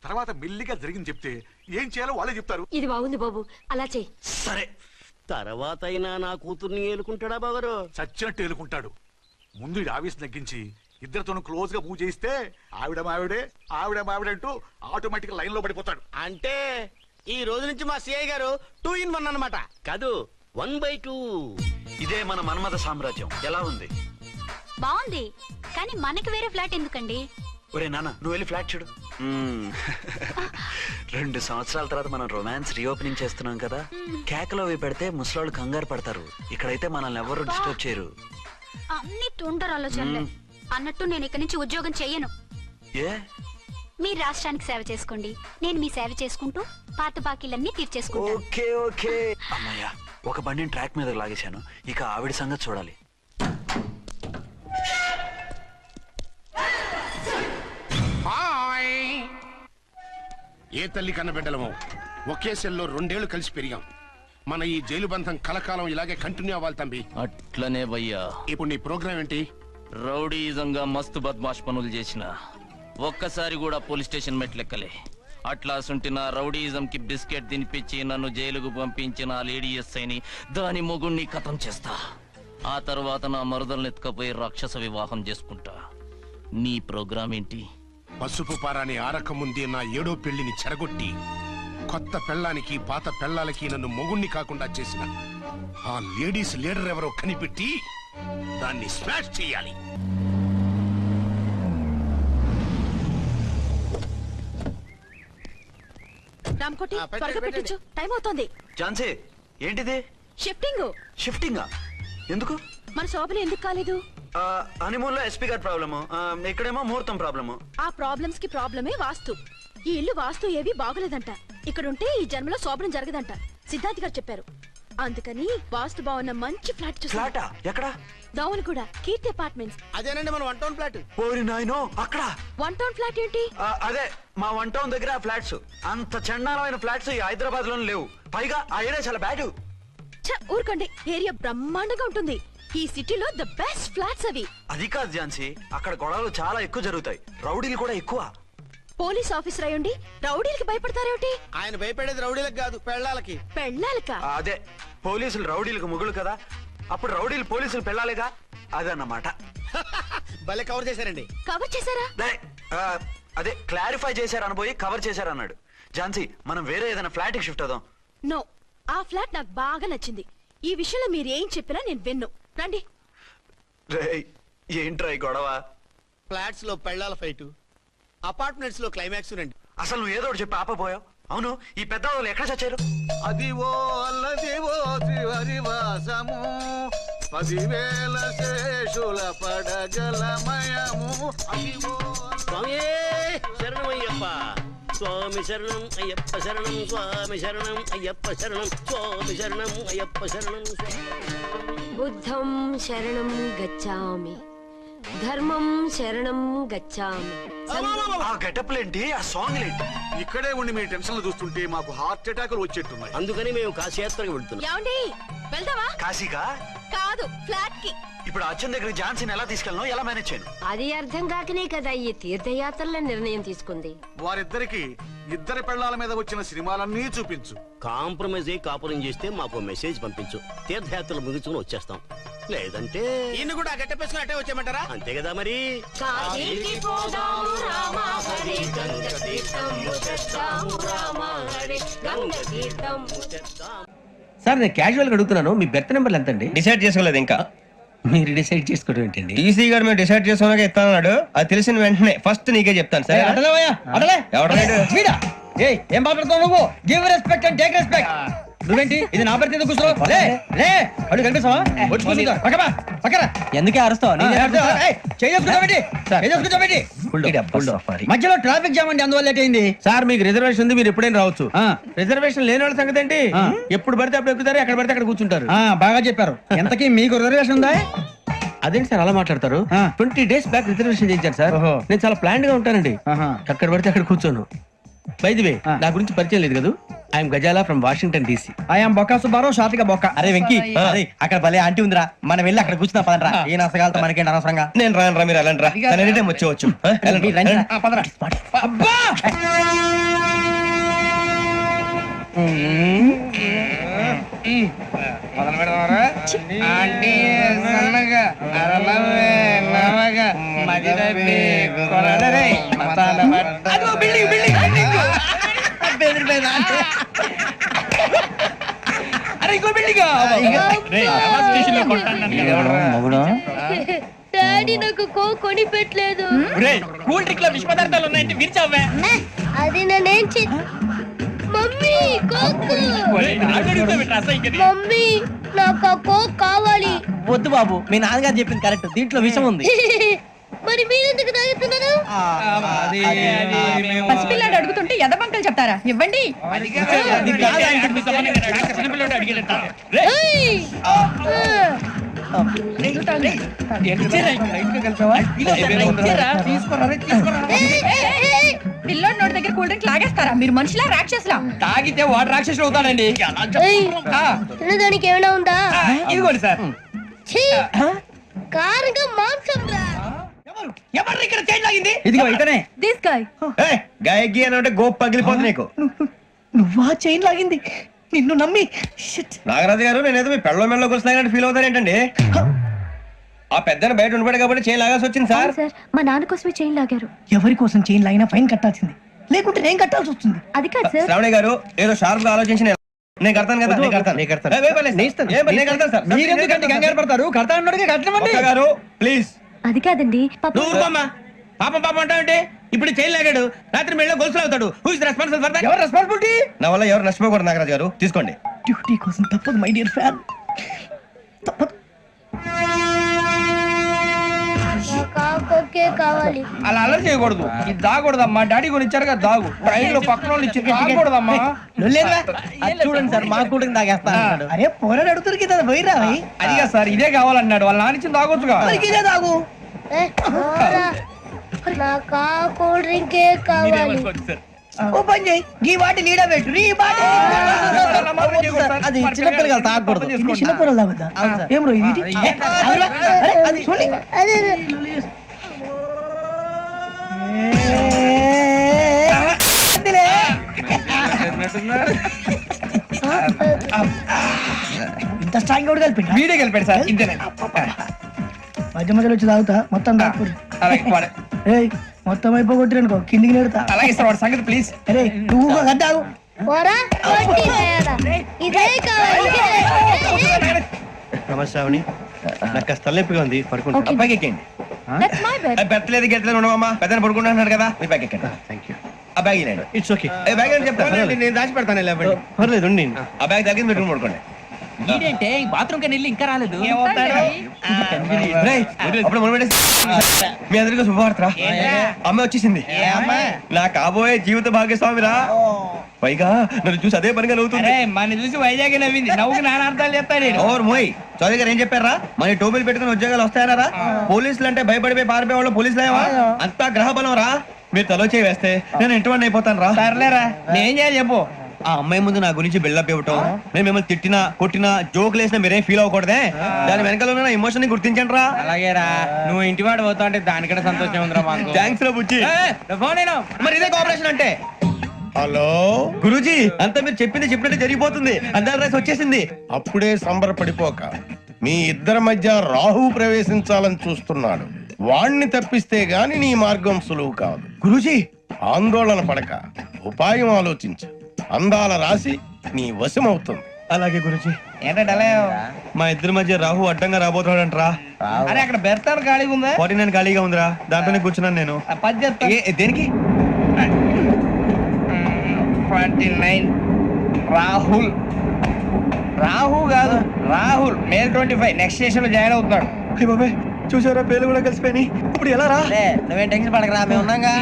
తర్వాత మెల్లిగా జరిగింది చెప్తే ఏం చేయాలో వాళ్ళే చెప్తారు. ఇది బాగుంది బాబు, అలా చెయ్యి. సరే. తర్వాత అయినా నా కూతుర్ని ఏలుకుంటాడా బాగారు? చచ్చినట్టు ఏలుకుంటాడు. ముందు ఈ ఆవేశం తగ్గించి ఇద్దరితోనూ క్లోజ్ గా పూజ చేయిస్తే ఆవిడ మావిడే ఆవిడ మావిడే అంటూ ఆటోమేటిక్ లైన్ లో పడిపోతాడు. అంటే ఈ రోజు నుంచి మా సిఐ గారు 2 in 1 అన్నమాట. కాదు 1/2. ఇదే మన మన్మథ సామ్రాజ్యం. ఎలా ఉంది? బాగుంది, కానీ మనకి వేరే ఫ్లాట్ ఎందుకండి? ఒరే నాన్న, నువ్వు వెళ్ళి ఫ్లాట్ చూడు. 2 సంవత్సరాల తర్వాత మనం రొమాన్స్ రీఓపెనింగ్ చేస్తున్నాం కదా. కేకలో అవి పెడితే ముసలోళ్ళు కంగారు పడతారు. ఇక్కడైతే మనల్ని ఎవరు డిస్టర్బ్ చేయరు. అన్ని తొందర ఆలోచనలే. అన్నట్టు నేను ఇక్కడి నుంచి ఉద్యోగం చెయ్యను. ఏ? మీరు రాష్ట్రానికి సేవ చేసుకోండి, నేను మీ సేవ చేసుకుంటూ పాత బాకీలన్నీ తీర్చేసుకుంటాను. Okay okay. అమ్మయ్యా, ఒక బండిని ట్రాక్ మీద లాగేశాను. ఇక ఆవిడ సంగతి చూడాలి. ఏ తల్లి కన్న బిడ్డలమో ఒకే సెల్లో 2 ఏళ్లు కలిసి పెరిగాం. మన ఈ జైలు బంధం కలకాలం ఇలాగే కంటిన్యూ అవ్వాలి తంబి. అట్లనే భయ్యా. ఇప్పుడు నీ ప్రోగ్రామ్ ఏంటి? రౌడీజంగా మస్తు బద్మాష్ పనులు చేసిన ఒక్కసారి కూడా పోలీస్ స్టేషన్ మెట్లెక్కలే. అట్లా సుంటి నా రౌడీజం కి బిస్కెట్ తినిపించి నన్ను జైలుకు పంపించిన ఆ లేడీ ఎస్ఐని దాని మొగుణ్ణి ఖతం చేస్తా. ఆ తర్వాత నా మరుదల్ని ఎత్తుకపోయి రాక్షస వివాహం చేసుకుంటా. నీ ప్రోగ్రామ్ ఏంటి? పసుపు పారాని ఆరక ముందే నా 7వ పెళ్లిని చెరగొట్టి కొత్త పెళ్ళానికి పాత పెళ్ళాలకి నన్ను మొగుణ్ణి కాకుండా చేసిన ఆ లేడీస్ లీడర్ ఎవరో కనిపెట్టి దాన్ని స్మాష్ చేయాలి. రామ్కోటి, త్వరగా పెట్టించు, టైం అవుతోంది. ఝాన్సీ, ఏంటిది? షిఫ్టింగ్. షిఫ్టింగా? ఎందుకు? మన శోభన ఎందుకు కాలేదు? హనీమూన్ లో ఎస్పీ గారి ప్రాబ్లము, ఇక్కడేమో ముహూర్తం ప్రాబ్లము. ఆ ప్రాబ్లమ్స్ కి ప్రాబ్లమే వాస్తు. ఈ ఇల్లు వాస్తు ఏవి బాగోలేదంట. ఇక్కడుంటే ఈ జన్మలో శోభనం జరగదంట సిద్ధాంత్ గారు చెప్పారు. అందుకని వాస్తు బాగున్న మంచి ఫ్లాట్ చూసా. ఫ్లాటా? ఎక్కడ? దౌన్ కూడా కీర్తి అపార్ట్మెంట్స్. అదేనండి మన 1 town ఫ్లాట్. ఓరి నాయనో, అక్కడ 1 town ఫ్లాట్ ఏంటి? అదే మా 1 town దగ్గర ఫ్లాట్స్. అంత చండాలమైన ఫ్లాట్స్ ఈ హైదరాబాద్ లోనే లేవు. పైగా ఆ ఏరియా చాలా బ్యాడ్. ఊరుకోండి, ఏరియా బ్రహ్మాండంగా ఉంటుంది. ఈ సిటీలో ద బెస్ట్ ఫ్లాట్స్ అవి. అది కాదు ఝాన్సీ, అక్కడ గొడవలు చాలా ఎక్కువ జరుగుతాయి. రౌడీలు కూడా ఎక్కువ. పోలీస్ ఆఫీసర్ అయ్యుండి రౌడీలకి భయపడతారేమిటి? ఆయన భయపడేది రౌడీలకు కాదు, పెళ్ళాలకి. పెళ్ళాలక? అదే, పోలీసులు రౌడీలకు ముగులు కదా, అప్పుడు రౌడీలు పోలీసులు పెళ్ళాలిగా, అదన్నమాట. భలే కవర్ చేశారండి. కవర్ చేశారా? అదే క్లారిఫై చేశారు అనబోయి కవర్ చేశారు అన్నాడు. ఝాన్సీ, మనం వేరే ఏదైనా ఫ్లాట్ కి షిఫ్ట్ అవుదాం. నో, ఆ ఫ్లాట్ నాకు బాగా నచ్చింది. ఈ విషయంలో మీరు ఏం చెప్పినా నేను విన్ను. రండి. ఏంట్రా ఈ గొడవ? ఫ్లాట్స్ లో పెళ్ళాల ఫైట్, అపార్ట్మెంట్స్ లో క్లైమాక్స్ రండి. అసలు నువ్వు ఏదో ఒకటి చెప్పి ఆపపోయావు. అవును, ఈ పెద్ద వాళ్ళు ఎక్కడ చచ్చారు? అదివో అల్లదివో శ్రీహరివాసము 10,000 శేషుల పడగలమయము. అదివో స్వామి శరణమయ్యప్ప, స్వామి శరణం అయ్యప్ప శరణం, స్వామి శరణం అయ్యప్ప శరణం, స్వామి శరణం అయ్యప్ప శరణం. బుద్ధం శరణం గచ్చామి, ధర్మం శరణం గచ్చామి. ఆ గెటప్లేంటి, ఆ సాంగ్ ఏంటి? ఇక్కడే ఉండి మీ టెన్షన్లు చూస్తుంటే మాకు హార్ట్ అటాకులు వచ్చేట్టున్నాయి. అందుకని మేము కాశీయాత్రకు వెళ్తున్నాం. ఏమండి, వెళ్దావా? కాశీకా? కాదు, ఫ్లాట్ కి. ఇప్పుడు అచ్చన్ దగ్గర ఝాన్సీని ఎలా తీసుకెళ్ళను, ఎలా మేనేజ్ చేయను? అది అర్థం కాకనే కదా ఈ తీర్థయాత్రల నిర్ణయం తీసుకుంది. వారిద్దరికి ఇద్దరి పెళ్ళాల మీద వచ్చిన సినిమాలన్నీ చూపించు. కాంప్రమైజ్ అయ్యి కాపురం చేస్తే మాకు మెసేజ్ పంపించు, తీర్థయాత్రలు ముగించుకుని వచ్చేస్తాం. లేదంటే ఇన్ని కూడా గట్టపేసుకుని అట్టే వచ్చేయమంటారా? అంతే కదా మరి. కాశీకి పోదాము రామ హరి, గంగ తీర్థం ముచ్చటాము రామ హరి, గంగ తీర్థం. సార్ నేను క్యాజువల్ గా అడుగుతున్నాను, మీ బెర్త్ నెంబర్ ఎంత అండి? డిసైడ్ చేసుకోలేదు ఇంకా. మీరు డిసైడ్ చేసుకోవడం ఏంటండి? టీసీ గారు మేము డిసైడ్ చేసుకున్నాక ఇస్తానన్నాడు. అది తెలిసిన వెంటనే ఫస్ట్ నీకే చెప్తాను సార్. ఏం మాట్లాడుతావు నువ్వు? Give respect and take respect. నువ్వేంటి ఇది నా పరిస్థితి కూర్చో లే లే అడుగు కనిపిస్తావా? ఎందుకే అరుస్తావు? మధ్యలో ట్రాఫిక్ జామ్ అండి, అందువల్ల లేట్ అయింది. సార్ మీకు రిజర్వేషన్ ఉంది, మీరు ఎప్పుడైనా రావచ్చు. రిజర్వేషన్ లేని వాళ్ళ సంగతి ఏంటి? ఎప్పుడు పడితే అప్పుడు ఎక్కుతారు, ఎక్కడ పడితే అక్కడ కూర్చుంటారు. బాగా చెప్పారు. ఎంతకీ మీకు రిజర్వేషన్ ఉందా? అదేంటి సార్ అలా మాట్లాడతారు? 20 days బ్యాక్ రిజర్వేషన్ చేయించారు సార్. నేను చాలా ప్లాన్డ్ గా ఉంటానండి, అక్కడ పడితే అక్కడ కూర్చోను. బై ది వే, నా గురించి పరిచయం లేదు కదా, I'm Gazala from Washington DC. I'm Bokka Subbarao, షాతిక బొక్క. అరే వెంకీ, అక్కడ భలే ఆంటీ ఉందిరా, మనం వెళ్ళి అక్కడ కూర్చున్నా పదరా. ఏ నసగాలతో మనకేంటి అనవసరంగా. నేను రాను రా, మీరు వెళ్ళండి రా, ఎనీ టైం వచ్చేవచ్చు. అబ్బా డాడీ నాకు కోక్ కొని పెట్టలేదు. కూల్ డ్రింక్ లో విష పదార్థాలు ఉన్నాయంటే విరిచావే. అది నేనేం మమ్మీ కోక్. మమ్మీ నాకు ఆ కోక్ కావాలి. వద్దు బాబు, మీ నాన్నగారు చెప్పింది కరెక్ట్, దీంట్లో విషం ఉంది. మరి మీరెందుకు తాగుతున్నారు? పసిపిల్లాడు అడుగుతుంటే ఎదబంకలు చెప్తారా? ఇవ్వండి. పిల్లోడి నోటి దగ్గర కూల్ డ్రింక్ లాగేస్తారా? మీరు మనుషులా రాక్షసులా? తాగితే వాడు రాక్షసుడు అవుతాడండి. తినడానికి ఏమైనా ఉందా? ఇదిగోండి సార్. కారుగా మాంసం రా. ఎవరు ఇక్కడ చైన్ లాగింది? ఇదిగో ఇతనే. This guy. గాయకి అని అంటే గోప్ పగిలిపోతుంది నీకు. నువ్వా చైన్ లాగింది? నిన్ను నమ్మి. నాగరాజు గారు, నేనేదో మీ పెళ్ళ మెళ్ళలో గురిసిలాగినట్టు ఫీల్ అవుతారు ఏంటండి? ఆ పెద్దని బయట ఉండిపోయాడు కాబట్టి చైన్ లాగాల్సి వచ్చింది సార్. మా నాన్న కోసమే చైన్ లాగారు. ఎవరి కోసం చైన్ లాగినా ఫైన్ కట్టాల్సింది, లేకుంటే నేను కట్టాల్సి వస్తుంది. అది కాదు సార్. శ్రావణి గారు ఏదో షార్ప్ గా ఆలోచించి నేను కడతాను కదా. గారు ప్లీజ్. అది కాదండి. పాపం పాపం అంటావంటే ఇప్పుడు చైన్ లాగాడు, రాత్రి మెళ్ళ గొలుసులు అవుతాడు. Who is responsible for that? ఎవరు రెస్పాన్సిబిలిటీ? నా వల్ల ఎవరు నష్టపోకూడదు నాగరాజు గారు, తీసుకోండి. డ్యూటీ కోసం తప్పదు మై డియర్ ఫ్యాన్, తప్పదు. కావాలి. అలా అలర్ చేయకూడదు, ఇది దాగకూడదమ్మా. డాడీ కొని ఇచ్చారు కదా దాగు, ట్రైన్ లో పక్కన వాళ్ళు ఇచ్చి దాగకూడదమ్మా. చూడండి సార్, మా కూడా తాగేస్తా. అరే పోరాడు అడుగుతారు కదా, పోయిరా. అదిగా సార్, ఇదే కావాలన్నాడు, వాళ్ళ నానిచ్చింది తాగొచ్చుగా. ఇదే తాగు. నాకు కూల్ డ్రింకే కావాలి. ఓ పని చేయి, ఈ వాటి లీడ పెట్టు. అది చిన్నపిల్లలు తాగకూడదు, చిన్నపిల్లలు తాగుతా. ఏం రో ఇది? ఇంత స్ట్రాంగ్ కూడా కలిపి వీడే కలిపాడు సార్. ఇంతేనండి, మధ్య మధ్యలో వచ్చి తాగుతా. మొత్తం మొత్తం అయిపోగొట్టిరనుకో కిందికి నేడుతా. అలాగే సార్, వాడి సంగతి ప్లీజ్. అరే నువ్వు తాగు. నమస్కారం, నాకు కాస్త తలెప్పిగా ఉంది, పడుకుంటా. పైకి ఎక్కండి. పెట్టలేదు గెట్టలేదు ఉండవమ్మా, పెద్దని పడుకుంటున్నాడు కదా, మీరు బ్యాగ్ ఎక్కండి. Thank you. ఆ బ్యాగ్ ఇలాండి. It's okay. బ్యాగ్ అని చెప్తాను, నేను దాచి పెడతాను. పర్లేదు, ఆ బ్యాగ్ తగ్గింది పెట్టుకుని పడుకోండి. ఏంటంటే బాత్రూమ్ కని వెళ్ళి ఇంకా రాలేదు. మీ అందరికీ శుభవార్తరా, అమ్మ వచ్చేసింది. నా కాబోయే జీవిత భాగ్యస్వామిరా. పైగా నన్ను చూసి అదే పనిగా నవ్వుతుంది. మన చూసి వైజాగ్ నవ్వింది, నవ్వుకి నాన్న అర్థాలు చెప్తాడు. ఓర్ మోయ్, చౌదరి గారు ఏం చెప్పారా? మన టోబీలు పెట్టుకుని ఉద్యోగాలు వస్తాయన్నారా? పోలీసులు అంటే భయపడిపోయి పారిపోయే వాళ్ళు పోలీసులేవా? అంతా గ్రహ బలం రా. మీరు తలో చేయి వేస్తే నేను ఇంటివాడిని అయిపోతాను రా. సర్లేరా, నేం చేయాలి చెప్పు. ఆ అమ్మాయి ముందు నా గురించి బిల్డప్ ఇవ్వటం, నేను మిమ్మల్ని తిట్టినా కొట్టినా జోకులు వేసినా మీరేం ఫీల్ అవ్వకూడదే. దాని వెనకాల ఉన్న ఎమోషన్ ని గుర్తించండి రా. అలాగేరా, నువ్వు ఇంటివాడు పోతా అంటే దానికంటే సంతోషం ఉందిరా మాకు. థ్యాంక్స్ రా బుజ్జి. మరి ఇదే కోఆపరేషన్ అంటే. హలో గురూజీ, అంతా మీరు చెప్పింది చెప్పినట్టు జరిగిపోతుంది. అందరి రైస్ వచ్చేసింది. అప్పుడే సంబరపడిపోక, మీ ఇద్దరి మధ్య రాహు ప్రవేశించాలని చూస్తున్నాడు. వాణ్ణి తప్పిస్తే గాని నీ మార్గం సులువు కాదు. గురూజీ, ఆందోళన పడక, ఉపాయం ఆలోచించు. అందాల రాశి నీ వశమవుతుంది. అలాగే గురుజీ. ఏంటంటే మా ఇద్దరి మధ్య రాహు అడ్డంగా రాబోతున్నాడంట్రా. అరే అక్కడ బెర్తాను ఖాళీగా ఉందా? 49 ఖాళీగా ఉందిరా, దాంట్లోనే కూర్చున్నాను నేను. పది చెప్తా. దేనికి? 49 రాహుల్. రాహు కాదు రాహుల్. మే 25 నెక్స్ట్ స్టేషన్ లో జాయిన్ అవుతున్నాడు. అయ్య బాబాయ్, చూసారా పేర్లు కూడా కలిసిపోయినాయి. ఇప్పుడు ఎలా రా? నువ్వేం టెన్షన్ పడకరా, మేము ఉన్నాగా.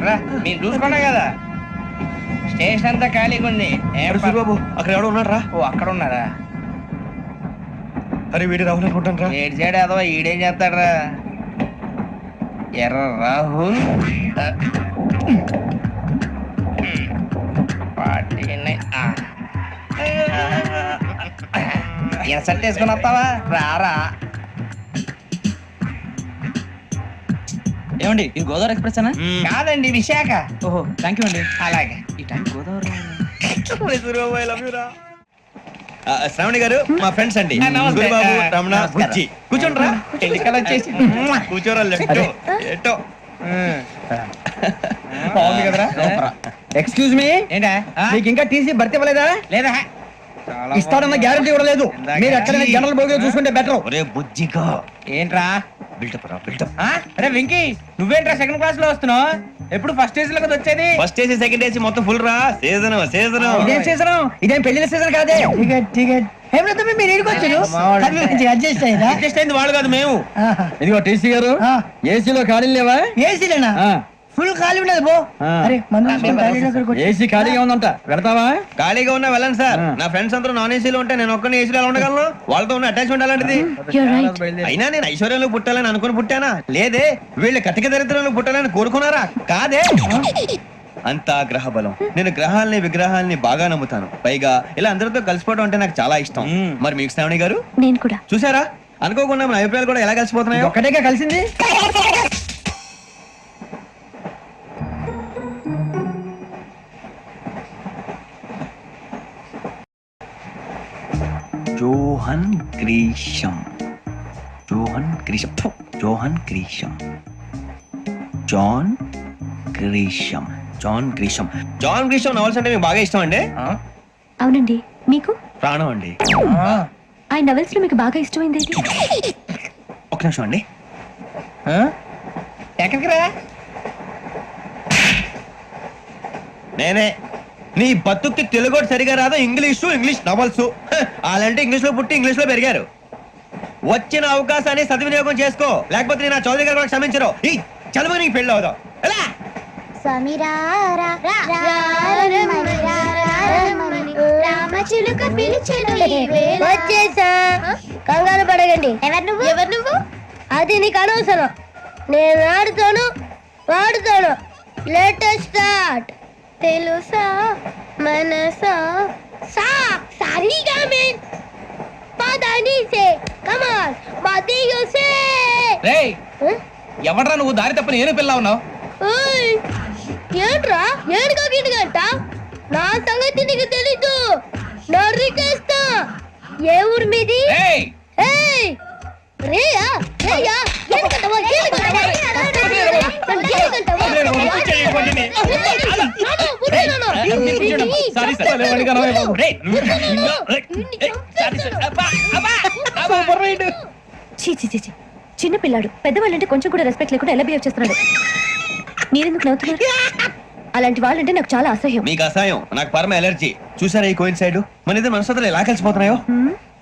రా, మీరు చూసుకున్నా కదా స్టేషన్ అంతా ఖాళీగా ఉంది. బాబు అక్కడ ఎవడో ఉన్నాడు రా. ఓ అక్కడ ఉన్నారా? అరే వీడి రాహుల్ అనుకుంటాను రా. ఏడు చేయడం అదో ఈడేం చేస్తాడరా? ఎర్ర రాహుల్ 49. ఇన్సర్ట్ వేసుకుని వస్తావా? రారా. ఏమండి ఇది గోదావరి ఎక్స్ప్రెస్ అనా? కాదండి విశాఖ. ఓహో థ్యాంక్ యూ అండి. అలాగే. ఈ టైం గోదావరి శ్రావణి గారు మా ఫ్రెండ్స్ అండి. నమస్తే. గురుబాబు, రమణ, బుజ్జి. కూర్చోండి రా. ఎన్నికలు వచ్చేసి కూర్చోరా. ఎట్టో బాగుంది కదరా? ఎక్స్క్యూజ్ మీ, ఏంటా? మీకు ఇంకా టీసీ భర్తీ ఇవ్వలేదా? లేదా ఇస్తాడన్న గ్యారంటీ కూడా లేదు. మీరు ఎక్కడైనా జనరల్ బోగిలో చూసుకుంటే బెటర్. ఒరే బుజ్జిగా ఏంట్రా? బిల్డప్ రా, బిల్డప్. అరే వెంకీ, నువ్వేంట్రా సెకండ్ క్లాస్ లో వస్తున్నావు? ఎప్పుడు ఫస్ట్ ఏజ్ లో కదా వచ్చేది? ఫస్ట్ ఏసీ సెకండ్ ఏసీ మొత్తం ఫుల్ రా. Season season. ఇదేం సీజన్? ఇదేం పెళ్లిన సీజన్ కాదే. టికెట్ మీరు ఇడికొచ్చారు. అడ్జస్ట్ అయ్యారా? అడ్జస్ట్ అయింది వాళ్ళు కాదు, మేము. ఇదిగో టీసీ గారు, ఏసీలో ఖాళీలు లేవా? ఏసీలేనా? ఫుల్ ఖాళీ ఉండదు బో. అరే ఏసీ ఖాళీగా ఉందంట, పెడతావా? ఖాళీగా ఉన్నా వెళ్ళండి సార్. నా ఫ్రెండ్స్ అందరూ నాన్ ఏసీలో ఉంటే నేను ఒక్కనే ఏసీలో ఎలా ఉండగలను? వాళ్ళతో ఉన్న అటాచ్మెంట్ అలాంటిది. అయినా నేను ఐశ్వర్యంలో పుట్టాలని అనుకుని పుట్టానా? లేదే. వీళ్ళు కటిక దరిద్రంలో పుట్టాలని కోరుకున్నారా? కాదే. అంతా గ్రహ బలం. నేను గ్రహాలని విగ్రహాలని బాగా నమ్ముతాను. పైగా ఇలా అందరితో కలిసిపోవడం అంటే నాకు చాలా ఇష్టం. మరి మీకు శ్రావణి గారు? నేను కూడా. చూసారా, అనుకోకుండా మన అభిప్రాయాలు కూడా ఎలా కలిసిపోతున్నాయో. ఒక్కటేగా కలిసింది. Johan Grisham. Johan Grisham. Johan Grisham. John Grisham. John Grisham. John Grisham novels అంటే మీకు బాగా ఇష్టం అండి? అవునండి. మీకు? ప్రాణం అండి. ఆ నవెల్స్ లో మీకు బాగా ఇష్టమైంది ఏంటి? ఒక నిమిషం అండి. ఎక్కడికి రా? నేనే. నీ బతుక్కి తెలుగు సరిగా రాదు, ఇంగ్లీష్ నవల్స్. అలాంటి ఇంగ్లీష్ లో పుట్టి ఇంగ్లీష్ లో పెరిగారు. వచ్చిన అవకాశాన్ని సద్వినియోగం చేసుకో, లేకపోతే నేను నా చౌదరి గారు కూడా క్షమించరు. ఈ చదువు నీకు పెళ్ళి అవుదాం. ఎలా? వచ్చేసా, కంగారు పడగండి. ఎవరు నువ్వు? అది నీకు అనవసరం. నేను ఆడుతాను, వాడుతాను. Latest start. తెలుసా మనసా సా సారీగా మెన్ పదని సే కమాన్ మదియో సే. రేయ్, ఎవడ్రా నువ్వు? దారి తప్ప నేను పిల్ల ఉన్నావు. ఓయ్ ఏంట్రా ఏడుగా గిడుగంట? నా సంగతి నీకు తెలీదు. నరికేస్తా. ఏ ఊరు మీది? ఏయ్ ఏయ్ రేయా రేయా ఏడుగంటవా ఏడుగంటవా చిన్న పిల్లాడు. పెద్దవాళ్ళంటే కొంచెం కూడా రెస్పెక్ట్ లేకుండా ఎలా బిహేవ్ చేస్తున్నాడు? మీరెందుకు నవ్వుతున్నారు? అలాంటి వాళ్ళంటే నాకు చాలా అసహ్యం. మీకు అసహాయం, నాకు పరమ ఎలర్జీ. చూసారా ఈ కోయిన్సైడ్? మన ఇద్దరు మనసులు ఎలా కలిసిపోతున్నాయో.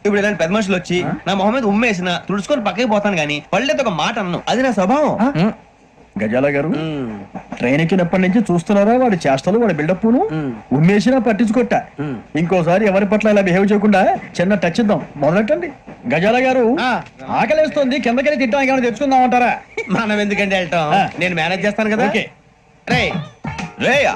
ఇప్పుడు ఇలాంటి పెద్ద మనుషులు వచ్చి నా మొహం మీద ఉమ్మేసిన తుడుచుకొని పక్కకి పోతాను గానీ పళ్ళేతో ఒక మాట అన్ను. అది నా స్వభావం. గజాల గారు, ట్రైన్ ఎక్కినప్పటి నుంచి చూస్తున్నారా వాడి చేష్టలు, వాడి బిల్డప్ ఉమ్మేసినా పట్టించుకోట. ఇంకోసారి ఎవరి పట్ల ఇలా బిహేవ్ చేయకుండా చిన్న టచ్ ఇద్దాం. మొదలెట్టండి. గజాల గారు, ఆకలేస్తుంది, కిందకెళ్ళి తింటానికి ఏమైనా తెచ్చుకుందాం అంటారా? మనం ఎందుకంటే వెళ్తాం, నేను మేనేజ్ చేస్తాను కదా. రే రేయా,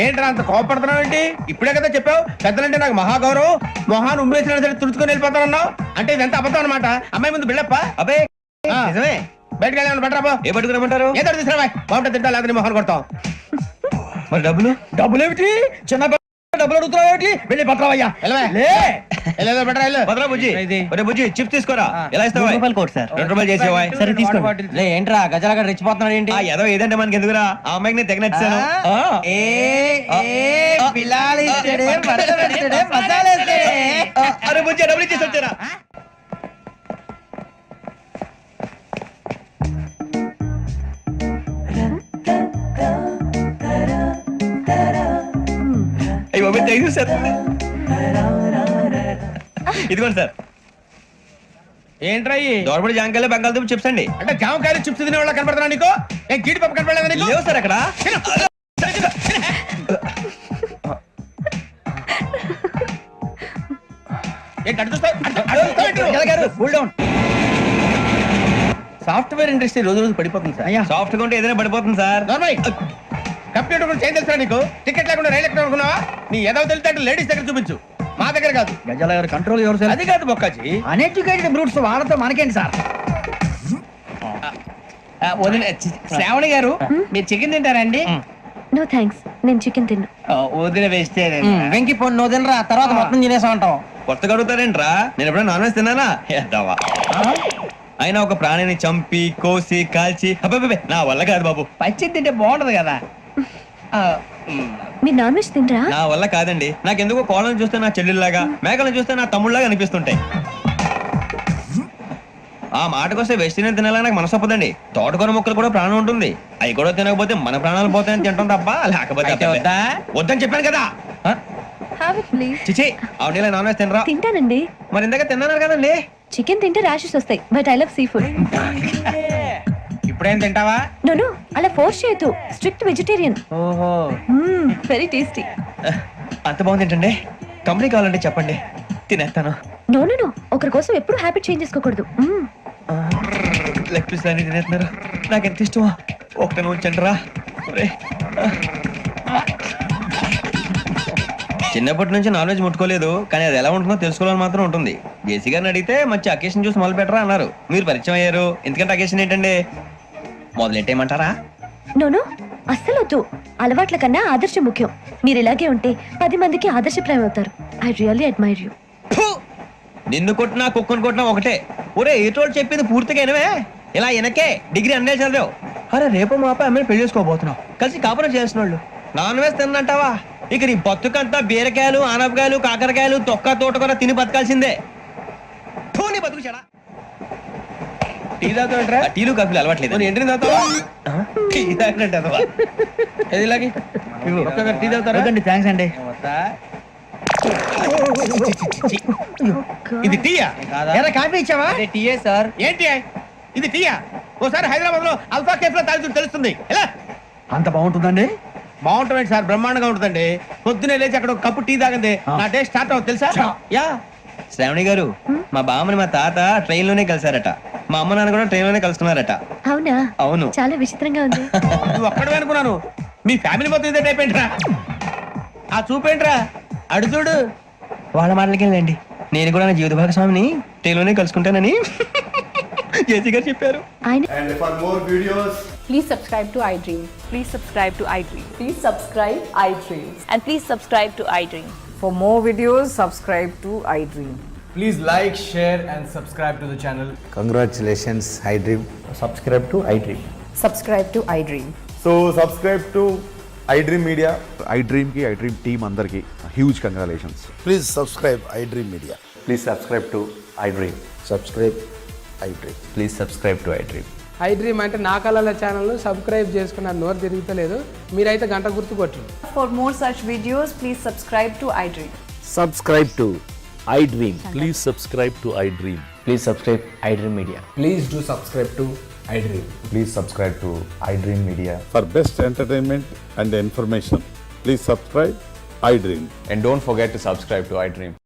ఏంట్రా అంత కోపడుతున్నావు ఏంటి? ఇప్పుడే కదా చెప్పావు పెద్దలంటే నాకు మహాగౌరవం, మొహాన్ని ఉమ్మేసిన సరే తుడుచుకొని వెళ్ళిపోతానన్నావు. అంటే ఇదంతా అబద్ధం అనమాట. అమ్మాయి ముందు బిళ్ళప్ప. అబ్బే నిజమే. బయటకు వెళ్ళాను బట్రాబో. ఏ పట్టుకురమ్మంటారు? ఏదో తీసుకురా, బాగుంటే తింటా, లేకపోతే మొహాన్ని కొడతాం. మరి డబ్బులు? డబ్బులు ఏమిటి? చిన్న డబ్బులు అడుగుతున్నావు ఏమిటి? వెళ్ళి పట్టరావయ్యా. వెళ్ళవే. లే భద్రా బుజ్జి ఒరే బుజ్జి చిప్స్ తీసుకోరా ఎలా ఇస్తావా కోట్ సార్ 2 రూపాయలు చేసేవా సరే తీసుకోండి ఏంట్రా గజలగా రెచ్చిపోతున్నాడు ఏంటి ఆ ఏదో ఏదంటే మనకి ఎందుకురా ఆ అమ్మాయికి నేను తెగ నచ్చాను అరే బుజ్జి డబ్బులు ఇచ్చేసి వచ్చారా అయ్యి సార్ ఇదిగోండి సార్ ఏంట్రా దోరబడి జాంకాయలు బంగాళదుంప చిప్స్ అండి అంటే జామకాయలు చిప్స్ తినే వాళ్ళ కనపడుతున్నా నీకు ఏం జీడిపప్పు కనపడలేదు నీకు లేవు సార్ అక్కడ సాఫ్ట్వేర్ ఇండస్ట్రీ రోజు రోజు పడిపోతుంది సార్ సాఫ్ట్ గా ఉంటే ఏదైనా పడిపోతుంది సార్ కంప్యూటర్ కూడా చేంజ్ తెలుసా నీకు టికెట్ లేకుండా రైలు ఎక్కడ అనుకున్నావా నీ ఏదో తెలితే లేడీస్ దగ్గర చూపించు మా దగ్గర కాదు గజాల గారు కంట్రోల్ ఎవరు సార్ అది కాదు బొక్కాజీ అన్ఎడ్యుకేటెడ్ బ్రూట్స్ వాళ్ళతో మనకేంటి సార్ శ్రావణి గారు మీరు చికెన్ తింటారండి నో థ్యాంక్స్ నేను చికెన్ తిన్ను వదిన వేస్తే వెంకి పొన్ను నువ్వు తినరా తర్వాత మొత్తం తినేసా ఉంటాం కొత్తగా అడుగుతారేంట్రా నేను ఎప్పుడైనా నాన్ వెజ్ తిన్నానా ఎద్దావా అయినా ఒక ప్రాణిని చంపి కోసి కాల్చి అబ్బబ్బబ్బే, నా వల్ల కాదు బాబు పచ్చి తింటే బాగుంటది కదా మీరు నాన్ వెజ్ తినరా నా వల్ల కాదండి నాకెందుకో కోళ్ళని చూస్తే నా చెల్లెల్లాగా మేకలను చూస్తే నా తమ్ముళ్ళలాగా అనిపిస్తుంటాయి ఆ మాటకొస్తే వెస్టిరియన్ తినాలని నాకు మనసు ఒప్పదండి తోటకూర మొక్కలు కూడా ప్రాణం ఉంటుంది అవి కూడా తినకపోతే మన ప్రాణాలు పోతాయని తింటాం తప్ప లేకపోతే వద్దా వద్దని చెప్పాను కదా హ్యావ్ ఇట్ ప్లీజ్ చిచి అవునీ నాన్ వెజ్ తినరా తింటానండి మరి ఇందాక తిన్నాను కదండి చికెన్ తింటే ర్యాషెస్ వస్తాయి but I love sea food ఇప్పుడేం తింటావా నో అలా ఫోర్స్ చేయొద్దు స్ట్రిక్ట్ వెజిటేరియన్ ఓహో వెరీ టేస్టీ అంత బాగుంది ఏంటండి కంపెనీ కావాలంటే చెప్పండి తినేస్తాను నో ఒకరి కోసం ఎప్పుడు హ్యాబిట్ చేంజ్ చేసుకోకూడదు లెగ్ పీస్ అన్ని తినేస్తున్నారు నాకు ఎంత ఇష్టమో ఒకటే ఉంచండి రా చిన్నప్పటి నుంచి నాన్ వెజ్ ముట్టుకోలేదు కానీ అది ఎలా ఉంటుందో తెలుసుకోవాలని మాత్రం ఉంటుంది జేసీ గారిని అడిగితే మంచి అకేషన్ చూసి మొదలు పెట్టరా అన్నారు మీరు పరిచయం అయ్యారు ఎందుకంటే అకేషన్ ఏంటండి మొదలెట్టేయమంటారా నో అస్సలు వద్దు అలవాట్ల కన్నా ఆదర్శం ముఖ్యం మీరు ఇలాగే ఉంటే 10 మందికి ఆదర్శప్రాయం అవుతారు ఐ రియల్లీ అడ్మైర్ యూ నిన్ను కొట్టినా కుక్కను కొట్టినా ఒకటే ఒరే ఏటోళ్ళు చెప్పింది పూర్తిగా వినవే ఇలా వెనకే డిగ్రీ అన్నే చదివావు అరే రేపు మా అబ్బాయి అమ్మని పెళ్లి చేసుకోబోతున్నావు కలిసి కాపురం చేసిన వాళ్ళు నాన్ వెజ్ తిన్నంటావా ఇక నీ బతుకంతా బీరకాయలు ఆనపకాయలు కాకరకాయలు తొక్క తోట కూడా తిని బతకాల్సిందే నీ బతుకు చెడా టీ తాగుతాంట్రా టీలు కాఫీలు అలవాట్లేదు ఎంట్రీ తాగుతావా టీ తాగినట్టు అదవా. ఏది ఇలాగే ఒక్కొక్కరు టీ తాగుతారా థ్యాంక్స్ అండి ఇది టీయా ఎరా కాఫీ ఇచ్చావా టీయే సార్ ఏంటి ఇది టీయా ఓసారి హైదరాబాద్ లో అల్ఫా కేఫ్ లో తాగుతూ తెలుస్తుంది ఎలా అంత బాగుంటుందండి బాగుంటుంది సార్ బ్రహ్మాండంగా ఉంటుందండి పొద్దునే లేచి అక్కడ ఒక కప్పు టీ తాగండి నా డే స్టార్ట్ అవుతుంది తెలుసా యా శ్రావణి గారు మా బామ్మని మా తాత ట్రైన్ లోనే కలిసారట మా అమ్మ నాన్న కూడా ట్రైన్ లోనే కలుసుకున్నారట అవునా అవును చాలా విచిత్రంగా ఉంది నువ్వు ఒక్కడే అనుకున్నాను మీ ఫ్యామిలీ మొత్తం ఇదే టైప్ ఏంట్రా ఆ చూపేంట్రా అడు చూడు వాళ్ళ మాటలకి వెళ్ళండి నేను కూడా నా జీవిత భాగస్వామిని ట్రైన్ లోనే కలుసుకుంటానని జేసీ గారు చెప్పారు And for more videos, please subscribe to iDream. Please subscribe to iDream. Please subscribe iDream. And please subscribe to iDream. For more videos, subscribe to iDream. Please like, share and subscribe to the channel. Congratulations, iDream. Subscribe to iDream. Subscribe to iDream. So subscribe to iDream Media. iDream ki iDream team andarki huge congratulations. Please subscribe iDream Media. Please subscribe to iDream. Subscribe iDream. Please subscribe to iDream. iDream అంటే నా కళల channel subscribe చేసుకున్న నోరు తిరుగుతలేదు మీరైతే గంట గుర్తు కొట్టండి For more such videos, please subscribe to iDream. Subscribe to iDream. Please subscribe to iDream. Please subscribe iDream Media. Please do subscribe to iDream. Please subscribe to iDream Media. For best entertainment and information, please subscribe iDream. And don't forget to subscribe to iDream.